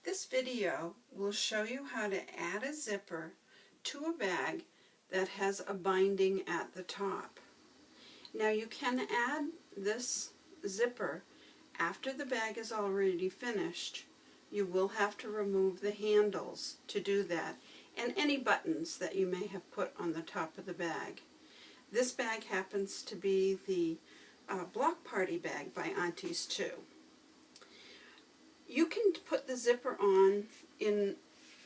This video will show you how to add a zipper to a bag that has a binding at the top. Now you can add this zipper after the bag is already finished. You will have to remove the handles to do that and any buttons that you may have put on the top of the bag. This bag happens to be the Block Party bag by Aunties 2. You can put the zipper on in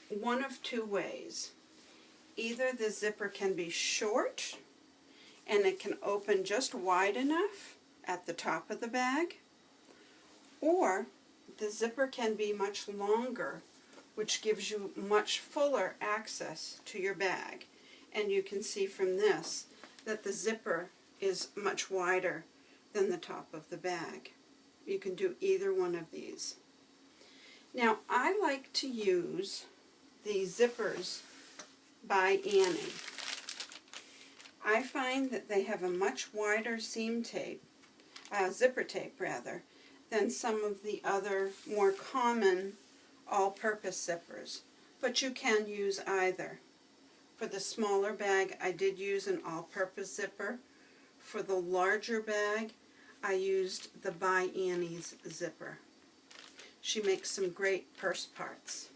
one of two ways. Either the zipper can be short and it can open just wide enough at the top of the bag, or the zipper can be much longer, which gives you much fuller access to your bag. And you can see from this that the zipper is much wider than the top of the bag. You can do either one of these. Now, I like to use the zippers by Annie. I find that they have a much wider seam tape, zipper tape rather, than some of the other more common all-purpose zippers, but you can use either. For the smaller bag, I did use an all-purpose zipper. For the larger bag, I used the by Annie's zipper. She makes some great purse parts.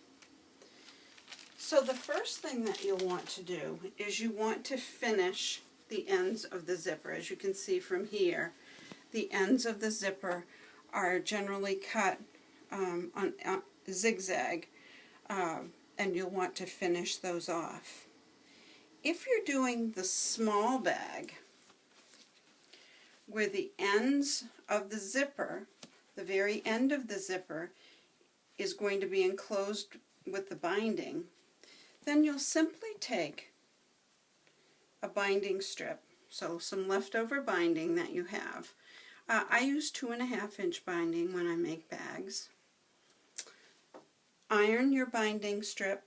So the first thing that you'll want to do is you want to finish the ends of the zipper. As you can see from here, the ends of the zipper are generally cut on zigzag, and you'll want to finish those off. If you're doing the small bag, where the ends of the zipper, the very end of the zipper, is going to be enclosed with the binding, then you'll simply take a binding strip, so some leftover binding that you have. I use 2.5-inch binding when I make bags. Iron your binding strip,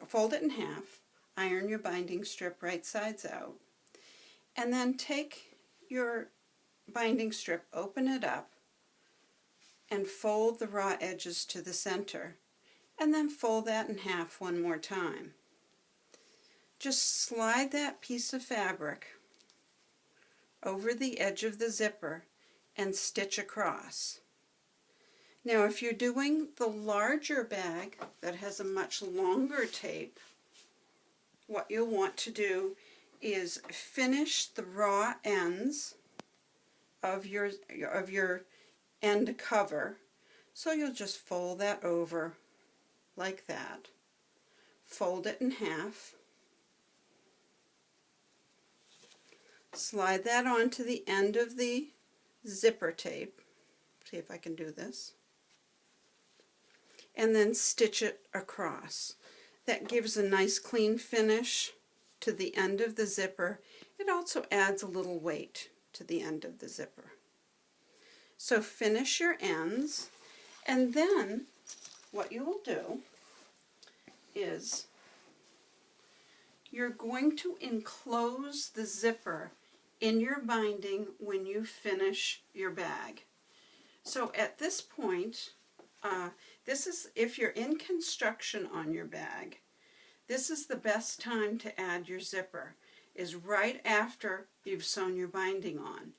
fold it in half, iron your binding strip right sides out, and then take your binding strip, open it up, and fold the raw edges to the center, and then fold that in half one more time. Just slide that piece of fabric over the edge of the zipper and stitch across. Now, if you're doing the larger bag that has a much longer tape, what you'll want to do is finish the raw ends of your end cover. So you'll just fold that over like that. Fold it in half. Slide that onto the end of the zipper tape. See if I can do this. And then stitch it across. That gives a nice clean finish to the end of the zipper. It also adds a little weight to the end of the zipper. So finish your ends, and then what you will do is you're going to enclose the zipper in your binding when you finish your bag. So at this point, this is, if you're in construction on your bag, this is the best time to add your zipper, is right after you've sewn your binding on,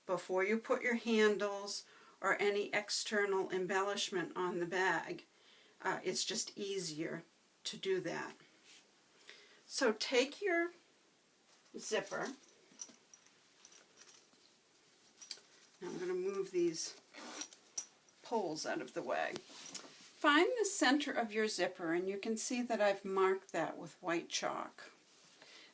before you put your handles or any external embellishment on the bag. It's just easier to do that. So take your zipper. Now I'm going to move these poles out of the way. Find the center of your zipper, and you can see that I've marked that with white chalk.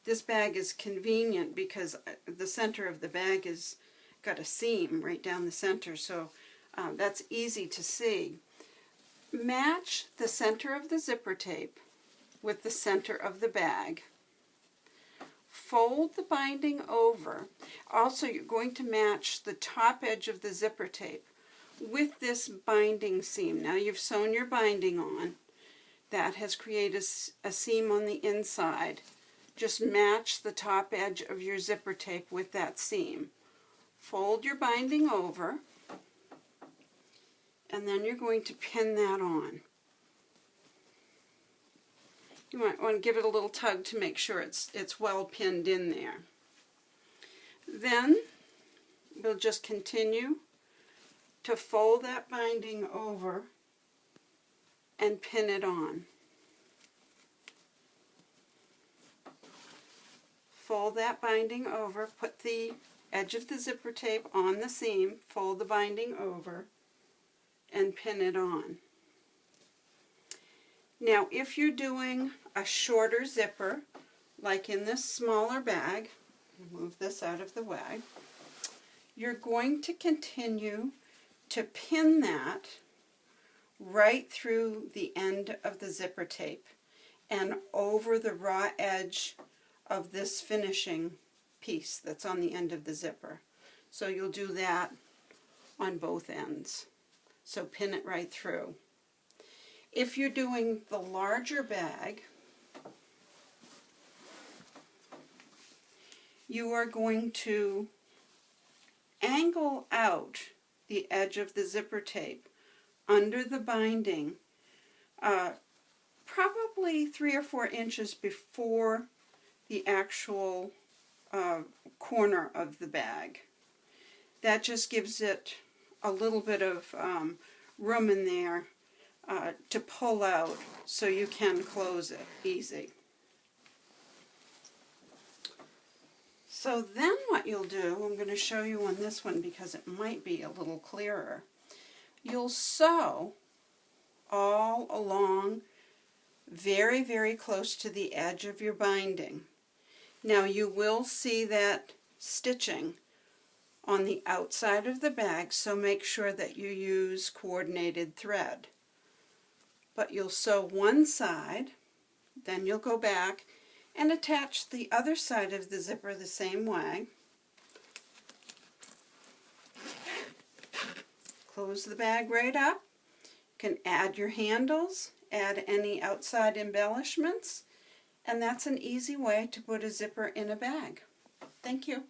This bag is convenient because the center of the bag is got a seam right down the center, so that's easy to see. Match the center of the zipper tape with the center of the bag. Fold the binding over. Also, you're going to match the top edge of the zipper tape with this binding seam. Now you've sewn your binding on. That has created a seam on the inside. Just match the top edge of your zipper tape with that seam. Fold your binding over, and then you're going to pin that on. You might want to give it a little tug to make sure it's well pinned in there. Then we'll just continue to fold that binding over and pin it on. Fold that binding over, put the edge of the zipper tape on the seam, fold the binding over, and pin it on. Now, if you're doing a shorter zipper, like in this smaller bag, move this out of the way, you're going to continue to pin that right through the end of the zipper tape and over the raw edge of this finishing piece that's on the end of the zipper. So you'll do that on both ends. So pin it right through. If you're doing the larger bag, you are going to angle out the edge of the zipper tape under the binding, probably 3 or 4 inches before the actual corner of the bag. That just gives it a little bit of room in there to pull out so you can close it easy. So then what you'll do, I'm going to show you on this one because it might be a little clearer. You'll sew all along very, very close to the edge of your binding. Now you will see that stitching on the outside of the bag, so make sure that you use coordinated thread. But you'll sew one side, then you'll go back and attach the other side of the zipper the same way. Close the bag right up. You can add your handles, add any outside embellishments, and that's an easy way to put a zipper in a bag. Thank you.